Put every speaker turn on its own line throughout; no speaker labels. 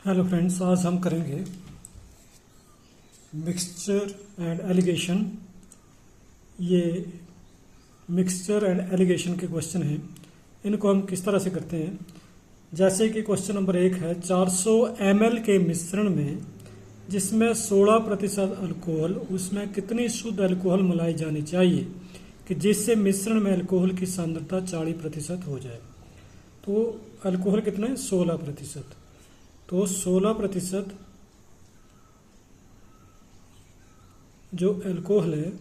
Hello friends, आज हम करेंगे मिक्सचर एंड एलिगेशन। ये मिक्सचर एंड एलिगेशन के क्वेश्चन हैं। इनको हम किस तरह से करते हैं, जैसे कि क्वेश्चन नंबर 1 है 400 ml के मिश्रण में जिसमें 16% अल्कोहल, उसमें कितनी शुद्ध अल्कोहल मिलाई जानी चाहिए कि जिससे मिश्रण में अल्कोहल की सांद्रता 40% हो जाए। तो अल्कोहल कितना है? 16%। तो 16% जो अल्कोहल है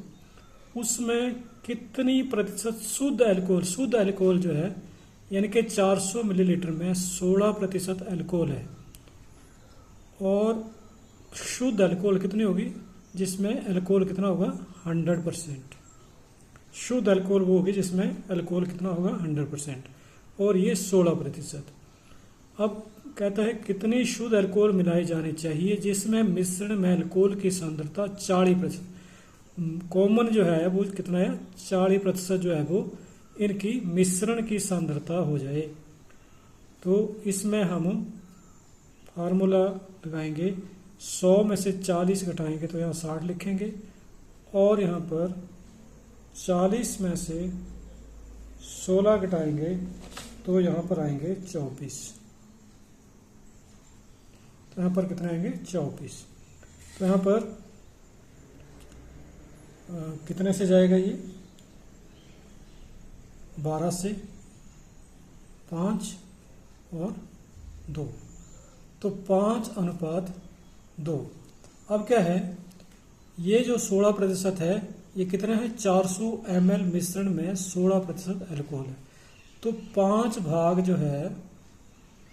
उसमें कितनी प्रतिशत शुद्ध अल्कोहल जो है, यानी कि 400 मिलीलीटर में 16% अल्कोहल है। और शुद्ध अल्कोहल कितनी होगी? जिसमें अल्कोहल कितना होगा? 100%। शुद्ध अल्कोहल वो होगी जिसमें अल्कोहल कितना होगा? 100%। और ये 16%। अब कहता है कितनी शुद्ध अल्कोहल मिलाई जानी चाहिए जिसमें मिश्रण में अल्कोहल की सांद्रता 40%। कॉमन जो है वो कितना है? 40% जो है वो इनकी मिश्रण की सांद्रता हो जाए। तो इसमें हम फार्मूला लगाएंगे, 100 में से 40 घटाएंगे तो यहाँ 60 लिखेंगे, और यहाँ पर 40 में से 16 घटाएंगे तो यहाँ पर आएंगे 24। तो यहाँ पर कितने आएंगे? 24। तो यहाँ पर कितने से जाएगा ये? 12 से 5 और 2। तो 5:2। अब क्या है, ये जो 16% है ये कितने है? 400 ml मिश्रण में 16% अल्कोहल है। तो 5 भाग जो है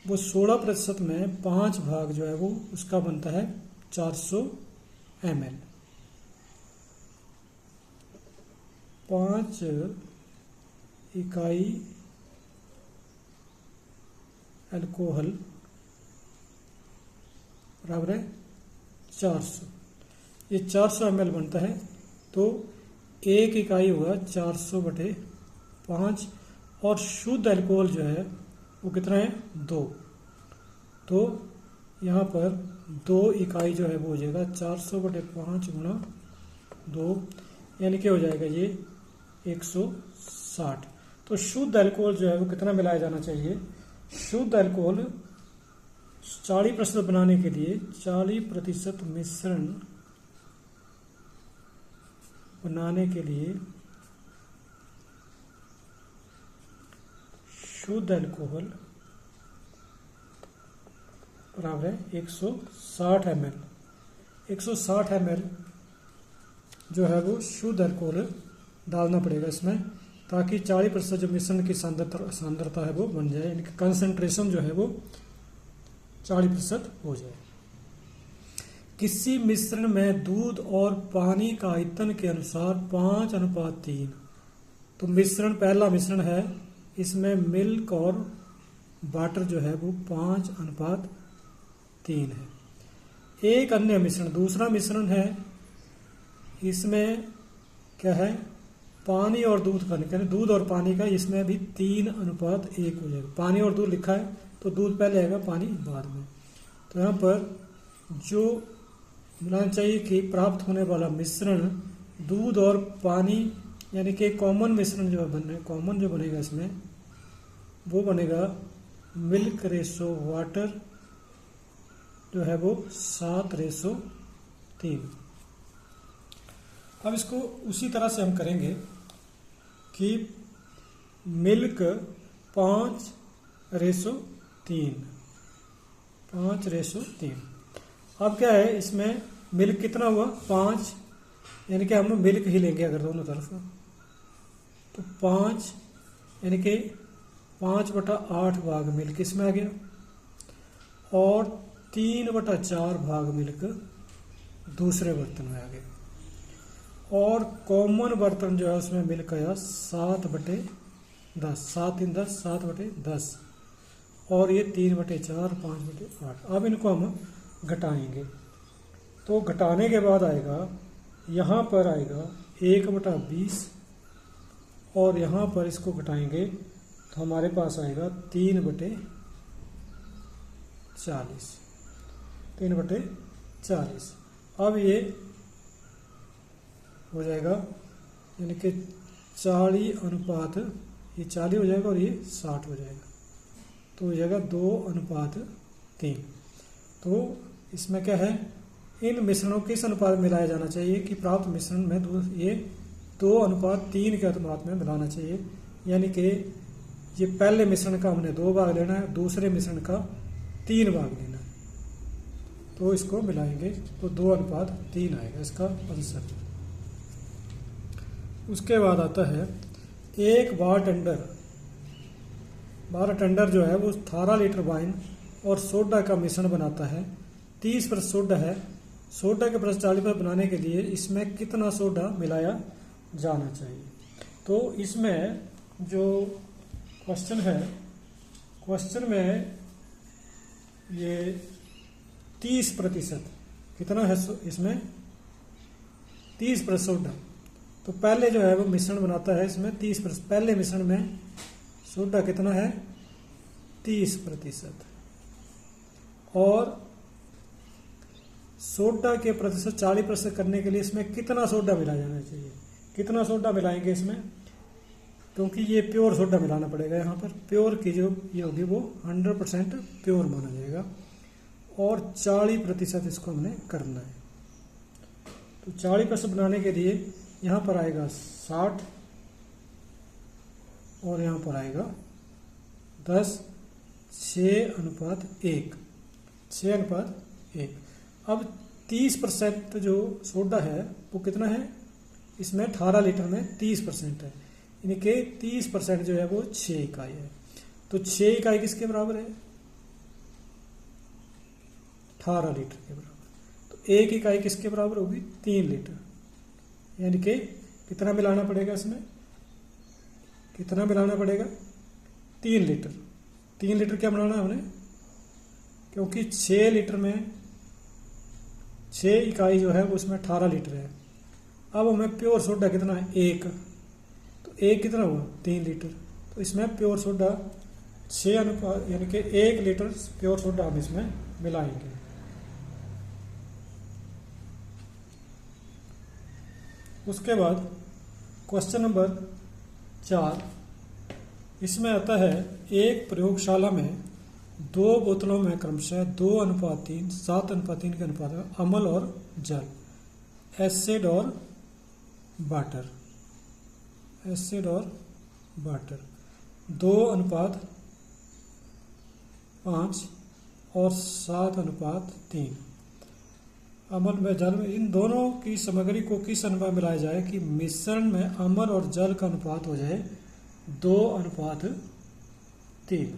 वो 16% में 5 भाग जो है वो उसका बनता है 400 ml। 5 इकाई अल्कोहल बराबर है 400। ये 400 ml बनता है। तो 1 इकाई होगा 400/5। और शुद्ध अल्कोहल जो है वो कितना है? 2। तो यहाँ पर 2 इकाई जो है वो हो जाएगा 400/5 गुणा 2, यानी कि हो जाएगा ये 160। तो शुद्ध अल्कोहल जो है वो कितना मिलाया जाना चाहिए? शुद्ध अल्कोहल 40% बनाने के लिए 40% मिश्रण बनाने के लिए शुद्ध अल्कोहल बराबर है 160 ml। 160 ml जो है वो शुद्ध अल्कोहल डालना पड़ेगा इसमें, ताकि 40% जो मिश्रण की सांद्रता है वो बन जाए, यानी कि कंसंट्रेशन जो है वो 40% हो जाए। किसी मिश्रण में दूध और पानी का आयतन के अनुसार 5:3। तो मिश्रण, पहला मिश्रण है, इसमें मिल्क और वाटर जो है वो 5:3 है। एक अन्य मिश्रण, दूसरा मिश्रण है, इसमें क्या है? पानी और दूध का, यानी दूध और पानी का, इसमें भी 3:1 हो जाएगा। पानी और दूध लिखा है तो दूध पहले आएगा, पानी बाद में। तो यहाँ पर जो मिलाना चाहिए कि प्राप्त होने वाला मिश्रण दूध और पानी, यानी कि कॉमन मिश्रण जो है कॉमन जो बनेगा इसमें वो बनेगा मिल्क रेशो वाटर जो है वो 7:3। अब इसको उसी तरह से हम करेंगे कि मिल्क 5:3। 5:3। अब क्या है, इसमें मिल्क कितना हुआ? 5, यानी कि हम मिल्क ही लेंगे अगर दोनों तरफ। तो 5 यानी कि 5/8 भाग मिल्क इसमें आ गया, और 3/4 भाग मिल्क दूसरे बर्तन में आ गया। और कॉमन बर्तन जो है उसमें मिल्क आया 7/10। 7×3=10, 7/10। और ये 3/4, 5/8। अब इनको हम घटाएंगे। तो घटाने के बाद आएगा, यहाँ पर आएगा 1/20, और यहाँ पर इसको घटाएंगे तो हमारे पास आएगा 3/40। 3/40। अब ये हो जाएगा यानी कि 40 अनुपात, ये 40 हो जाएगा और ये 60 हो जाएगा, तो हो जाएगा 2:3। तो इसमें क्या है, इन मिश्रणों को किस अनुपात में मिलाया जाना चाहिए कि प्राप्त मिश्रण में ये 2:3 के अनुपात में मिलाना चाहिए। यानी कि ये पहले मिश्रण का हमने 2 भाग लेना है, दूसरे मिश्रण का 3 भाग लेना है, तो इसको मिलाएंगे तो 2:3 आएगा इसका आंसर। उसके बाद आता है एक बारटेंडर जो है वो 18 लीटर वाइन और सोडा का मिश्रण बनाता है। 30% सोडा है, सोडा के 40% बनाने के लिए इसमें कितना सोडा मिलाया जाना चाहिए। तो इसमें जो क्वेश्चन है, क्वेश्चन में ये 30% कितना है इसमें 30% सोडा, तो पहले जो है वो मिश्रण बनाता है इसमें 30%, पहले मिश्रण में सोडा कितना है 30%, और सोडा के प्रतिशत 40% करने के लिए इसमें कितना सोडा मिलाया जाना चाहिए, कितना सोडा मिलाएंगे इसमें, क्योंकि ये प्योर सोडा मिलाना पड़ेगा। यहाँ पर प्योर की जो ये होगी वो 100% प्योर माना जाएगा, और 40% इसको हमने करना है। तो 40% बनाने के लिए यहाँ पर आएगा 60 और यहाँ पर आएगा 10, 6:1, 6:1। अब 30% जो सोडा है वो कितना है, इसमें 18 लीटर में 30% है, यानी कि 30% जो है वो 6 इकाई है। तो 6 इकाई किसके बराबर है 18 लीटर के बराबर, तो 1 इकाई किसके बराबर होगी 3 लीटर, यानी कि कितना मिलाना पड़ेगा इसमें, कितना मिलाना पड़ेगा 3 लीटर। 3 लीटर क्या बनाना है हमने, क्योंकि 6 लीटर में 6 इकाई जो है वो उसमें 18 लीटर है। अब हमें प्योर सोडा कितना है 1, तो 1 कितना हुआ 3 लीटर, तो इसमें प्योर सोडा 6 अनुपात यानी कि 1 लीटर प्योर सोडा हम इसमें मिलाएंगे। उसके बाद क्वेश्चन नंबर 4, इसमें आता है एक प्रयोगशाला में 2 बोतलों में क्रमशः 2:3, 7:3 के अनुपात में अम्ल और जल, एसिड और वाटर, एसिड और वाटर 2:5 और 7:3 अम्ल में जल में, इन दोनों की सामग्री को किस अनुपात में मिलाया जाए कि मिश्रण में अम्ल और जल का अनुपात हो जाए 2:3।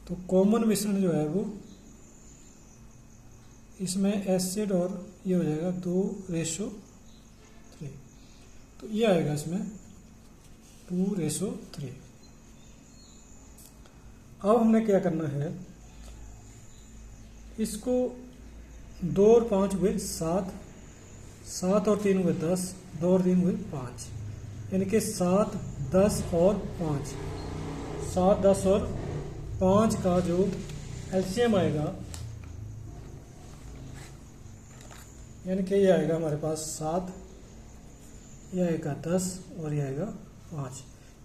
तो कॉमन मिश्रण जो है वो इसमें एसिड और ये हो जाएगा 2:3, तो ये आएगा इसमें 2:3। अब हमने क्या करना है, इसको 2 और 5 हुए 7, 7 और 3 हुए 10, 2 और 3 हुए 5, यानी कि 7, 10 और 5, 7, 10 और 5 का जो एलसीएम आएगा, यानी कि ये आएगा हमारे पास 7, यह आएगा 10 और यह आएगा 5।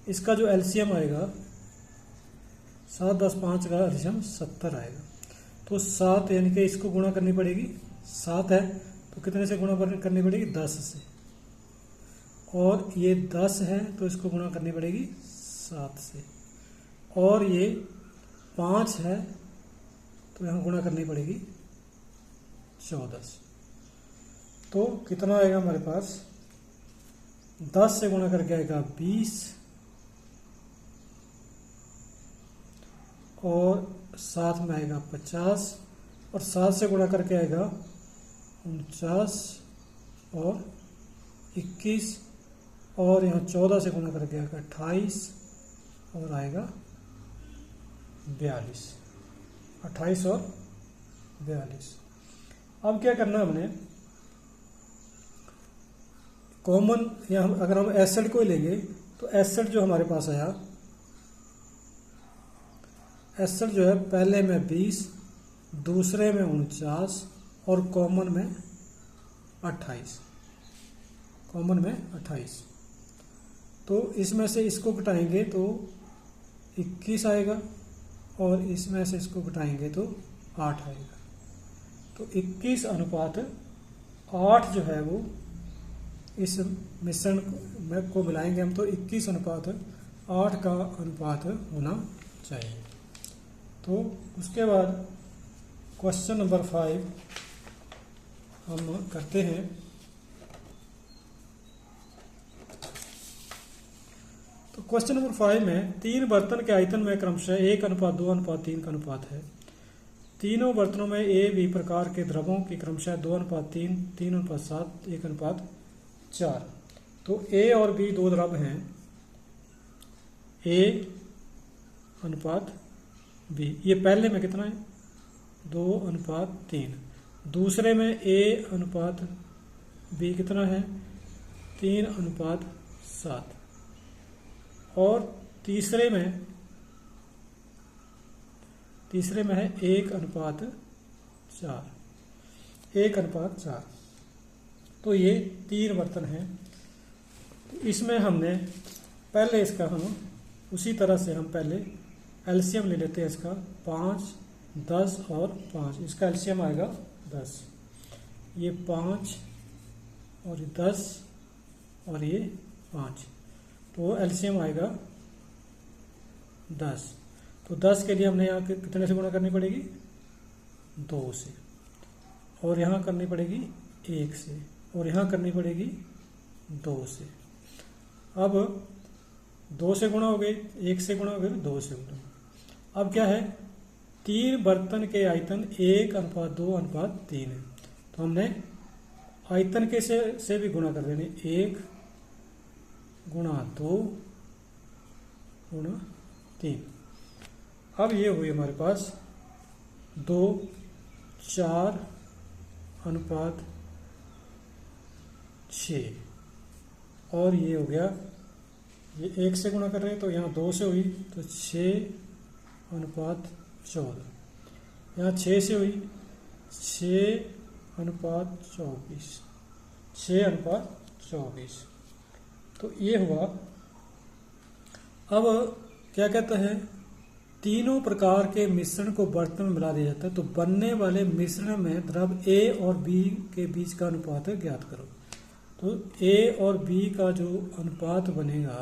इसका जो एलसीएम आएगा 7, 10, 5 का एलसीएम 70 आएगा। तो 7 यानी कि इसको गुणा करनी पड़ेगी, 7 है तो कितने से गुणा करनी पड़ेगी 10 से, और ये 10 है तो इसको गुणा करनी पड़ेगी 7 से, और ये 5 है तो यहाँ गुणा करनी पड़ेगी 14 से। तो कितना आएगा हमारे पास, 10 से गुणा करके आएगा 20, और 7 में आएगा 50, और 7 से गुणा करके आएगा 49 और 21, और यहाँ 14 से गुणा करके आएगा 28 और आएगा 42, 28 और 42। अब क्या करना हमने, कॉमन यहाँ अगर हम एसिड को लेंगे तो एसिड जो हमारे पास आया, एसिड जो है पहले में 20, दूसरे में 49 और कॉमन में 28, कॉमन में 28। तो इसमें से इसको घटाएंगे तो 21 आएगा और इसमें से इसको घटाएंगे तो 8 आएगा। तो 21 अनुपात 8 जो है वो इस मिश्रण को मिलाएंगे हम तो 21 अनुपात 8 का अनुपात होना चाहिए। तो उसके बाद क्वेश्चन नंबर 5 हम करते हैं। तो क्वेश्चन नंबर 5 में 3 बर्तन के आयतन में क्रमशः 1 अनुपात 2 अनुपात 3 का अनुपात है। तीनों बर्तनों में ए बी प्रकार के द्रवों की क्रमशः 2 अनुपात 3, 3 अनुपात 7, 1 अनुपात 4। तो ए और बी दो द्रव हैं, ए अनुपात बी। ये पहले में कितना है 2 अनुपात 3, दूसरे में ए अनुपात बी कितना है 3 अनुपात 7 और तीसरे में है 1 अनुपात 4, 1 अनुपात 4। तो ये 3 बर्तन हैं। तो इसमें हमने पहले इसका हम उसी तरह से हम पहले एलसीएम ले लेते हैं इसका 5, 10 और 5। इसका एलसीएम आएगा 10, ये 5 और ये 10 और ये 5। तो एलसीएम आएगा 10। तो 10 के लिए हमने यहाँ कितने से गुणा करनी पड़ेगी 2 से, और यहाँ करनी पड़ेगी 1 से, और यहाँ करनी पड़ेगी 2 से। अब 2 से गुणा हो गए, 1 से गुणा हो गए, 2 से गुणा। अब क्या है 3 बर्तन के आयतन 1 अनुपात 2 अनुपात 3 है। तो हमने आयतन के से भी गुणा कर देने, 1 गुणा 2 गुणा 3। अब ये हुई हमारे पास 2, 4 अनुपात 6 और ये हो गया, ये 1 से गुणा कर रहे हैं तो यहाँ 2 से हुई तो 6 अनुपात 14, यहाँ 6 से हुई 6 अनुपात 24, 6 अनुपात 24। तो ये हुआ। अब क्या कहता है तीनों प्रकार के मिश्रण को बर्तन में मिला दिया जाता है तो बनने वाले मिश्रण में द्रव ए और बी के बीच का अनुपात ज्ञात करो। तो ए और बी का जो अनुपात बनेगा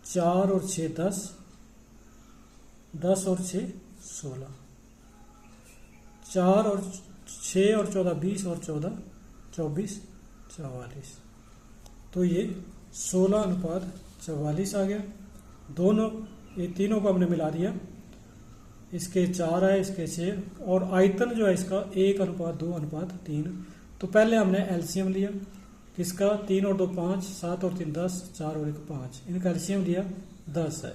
4 और 6 10, 10 और 6 16, 4 और 6 और 14 20 और 14 24 44। तो ये 16 अनुपात 44 आ गया। दोनों ये तीनों को हमने मिला दिया, इसके 4 है इसके 6, और आयतन जो है इसका 1 अनुपात 2 अनुपात 3। तो पहले हमने एलसीएम लिया किसका 3 और 2 5, 7 और 3 10, 4 और 1 5, इनका एलसीएम लिया 10 है।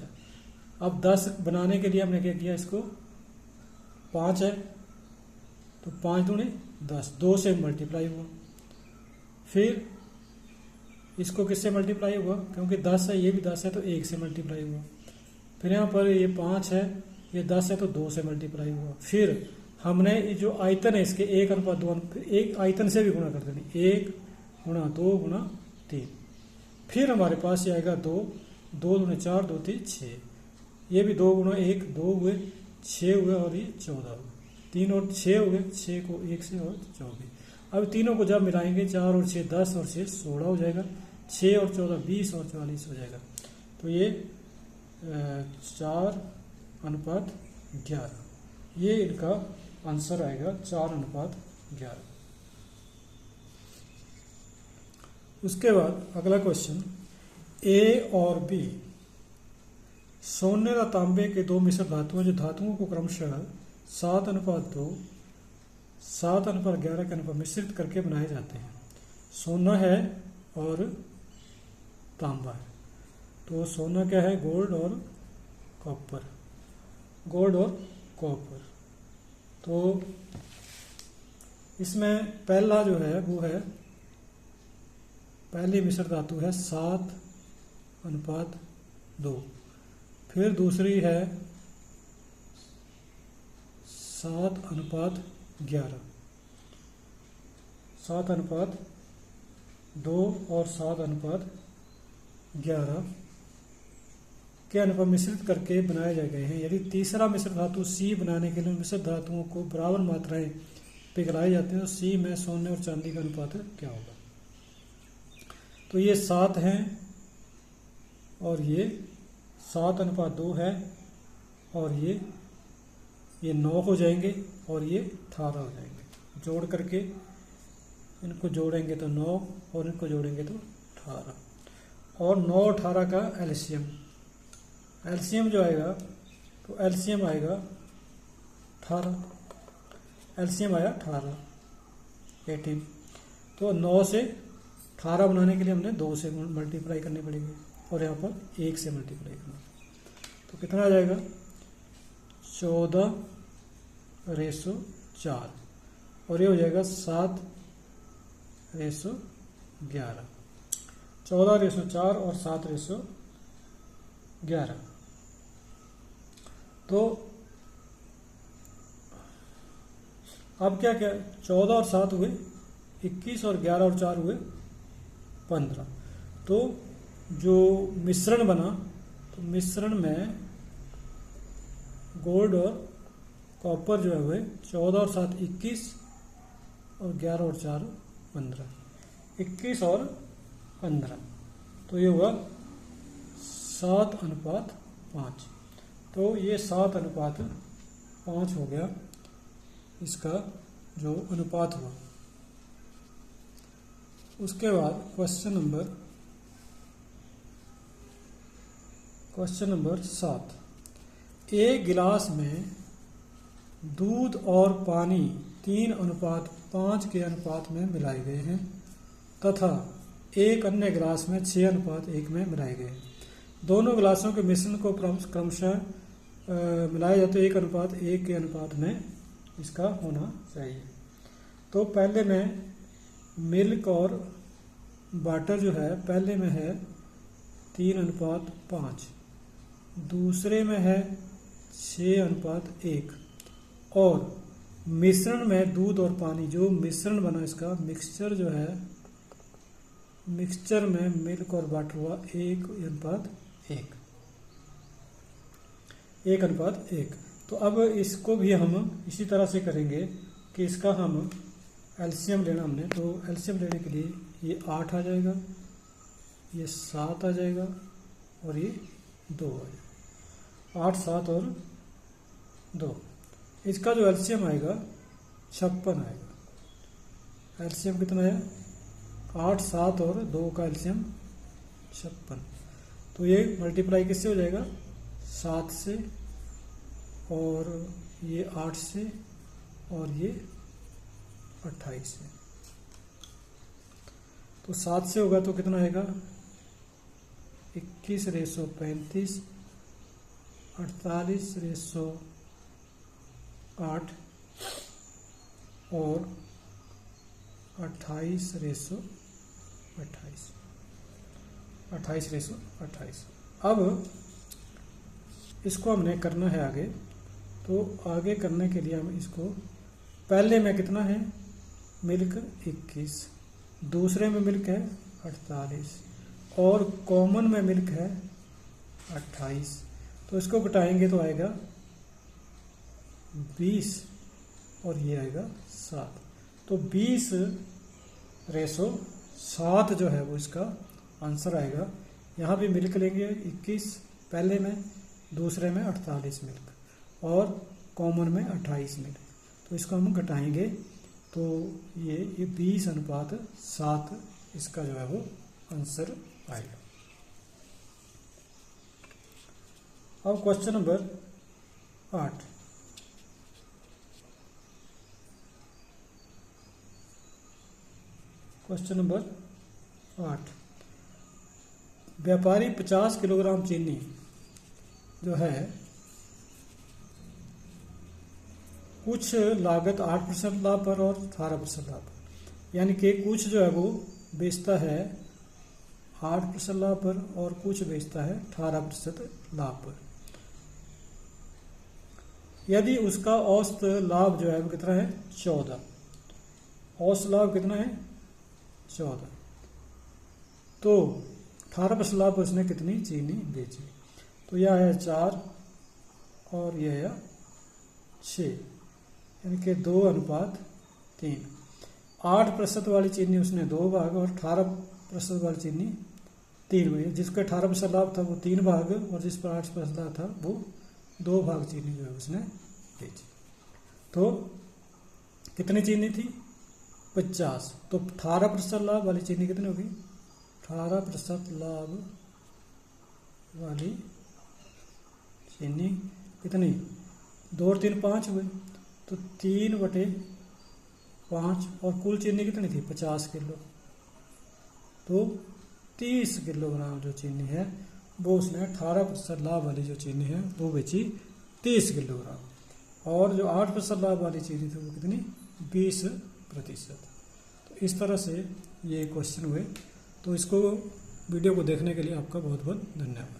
अब 10 बनाने के लिए हमने क्या किया, इसको 5 है तो 5 दूने 10, 2 से मल्टीप्लाई हुआ, फिर इसको किससे मल्टीप्लाई हुआ क्योंकि 10 है ये भी 10 है तो 1 से मल्टीप्लाई हुआ, फिर यहाँ पर ये 5 है ये 10 है तो 2 से मल्टीप्लाई हुआ, फिर हमने जो आयतन है इसके 1 अनुपात 2 एक आयतन से भी गुणा कर देनी, 1 गुणा 2 गुणा 3, फिर हमारे पास ये आएगा 2, 2 दूने 4, 2 3 6, ये भी 2 गुणा 1 2 हुए 6 हुए और ये 14 हुए, 3 और 6 हो गए, 6 को 1 से और 24। अब तीनों को जब मिलाएंगे 4 और 6 10 और 6 16 हो जाएगा, 6 और 14 20 और 44 हो जाएगा। तो ये 4 अनुपात 11, ये इनका आंसर आएगा 4 अनुपात 11। उसके बाद अगला क्वेश्चन, ए और बी सोने और तांबे के दो मिश्र धातुओं जो धातुओं को क्रमशः 7 अनुपात 2 7 अनुपात 11 के अनुपात मिश्रित करके बनाए जाते हैं। सोना है और तांबा है, तो सोना क्या है गोल्ड और कॉपर, गोल्ड और कॉपर। तो इसमें पहला जो है वो है पहली मिश्र धातु है 7 अनुपात 2, फिर दूसरी है 7 अनुपात 11, 7:2 और 7:11 के अनुपात मिश्रित करके बनाए जा गए हैं। यदि तीसरा मिश्र धातु सी बनाने के लिए मिश्रित धातुओं को बराबर मात्राएं पिघलाई जाती हैं तो सी में सोने और चांदी का अनुपात क्या होगा। तो ये 7 हैं और ये 7:2 है और ये 9 हो जाएंगे और ये 18 हो जाएंगे। जोड़ करके इनको जोड़ेंगे तो 9 और इनको जोड़ेंगे तो 18 और 9 18 का एलसीएम जो आएगा तो एलसीएम आएगा 18। एलसीएम आया 18। तो 9 से 18 बनाने के लिए हमने 2 से मल्टीप्लाई करनी पड़ेगी और यहाँ पर 1 से मल्टीप्लाई करना। तो कितना आ जाएगा 14:4 और ये हो जाएगा 7:11। 14:4 और 7:11। तो अब क्या 14 और 7 हुए 21 और 11 और 4 हुए 15। तो जो मिश्रण बना तो मिश्रण में गोल्ड और कॉपर जो है वह 14 और 7 21 और 11 और 4 15। 21 और 15 तो ये हुआ 7:5। तो ये 7:5 हो गया इसका जो अनुपात हुआ। उसके बाद क्वेश्चन नंबर 7। एक गिलास में दूध और पानी 3:5 के अनुपात में मिलाए गए हैं तथा एक अन्य गिलास में 6:1 में मिलाए गए हैं। दोनों गिलासों के मिश्रण को क्रमशः मिलाया जाए तो 1:1 के अनुपात में इसका होना चाहिए। तो पहले में मिल्क और वाटर जो है पहले में है 3:5, दूसरे में है 6:1 और मिश्रण में दूध और पानी जो मिश्रण बना इसका मिक्सचर जो है मिक्सचर में मिल्क और वाटर हुआ 1:1। तो अब इसको भी हम इसी तरह से करेंगे कि इसका हम एलसीएम लेना हमने। तो एलसीएम लेने के लिए ये 8 आ जाएगा, ये 7 आ जाएगा और ये 2 आ जाएगा। 8, 7 और 2। इसका जो एलसीएम आएगा 56 आएगा। एलसीएम कितना है 8, 7 और 2 का एलसीएम 56। तो ये मल्टीप्लाई किससे हो जाएगा 7 से और ये 8 से और ये 28 से। तो 7 से होगा तो कितना आएगा 21:35, 48:8 और 28:28। अब इसको हमने करना है आगे। तो आगे करने के लिए हम इसको पहले में कितना है मिल्क 21, दूसरे में मिल्क है 48 और कॉमन में मिल्क है 28। तो इसको घटाएंगे तो आएगा 20 और ये आएगा 7। तो 20:7 जो है वो इसका आंसर आएगा। यहाँ भी मिल्क लेंगे 21 पहले में, दूसरे में 48 मिल्क और कॉमन में 28 मिल्क। तो इसको हम घटाएंगे तो ये 20:7 इसका जो है वो आंसर आएगा। अब क्वेश्चन नंबर 8। Question number 8। व्यापारी 50 किलोग्राम चीनी जो है कुछ लागत 8% लाभ पर और 18% लाभ पर, यानी कि कुछ जो है वो बेचता है 8% लाभ पर और कुछ बेचता है 18% लाभ पर। यदि उसका औसत लाभ जो है वो कितना है 14, औसत लाभ कितना है 14। तो 18% लाभ पर उसने कितनी चीनी बेची? तो यह है 4 और यह है 6, यानी कि 2:3। 8% वाली चीनी उसने 2 भाग और 18% वाली चीनी 3 भाग। जिसका 18% लाभ था वो 3 भाग और जिस पर 8% लाभ था वो 2 भाग चीनी जो है उसने बेची। तो कितनी चीनी थी? 50। तो 18% लाभ वाली चीनी कितनी होगी? 18% लाभ वाली चीनी कितनी? 2 और 3 5 हुए, तो 3/5। और कुल चीनी कितनी थी? 50 किलो। तो 30 किलोग्राम जो चीनी है वो उसने 18% लाभ वाली जो चीनी है वो बेची 30 किलोग्राम। और जो 8% लाभ वाली चीनी थी वो कितनी? 20%। तो इस तरह से ये क्वेश्चन हुए। तो इसको वीडियो को देखने के लिए आपका बहुत बहुत धन्यवाद।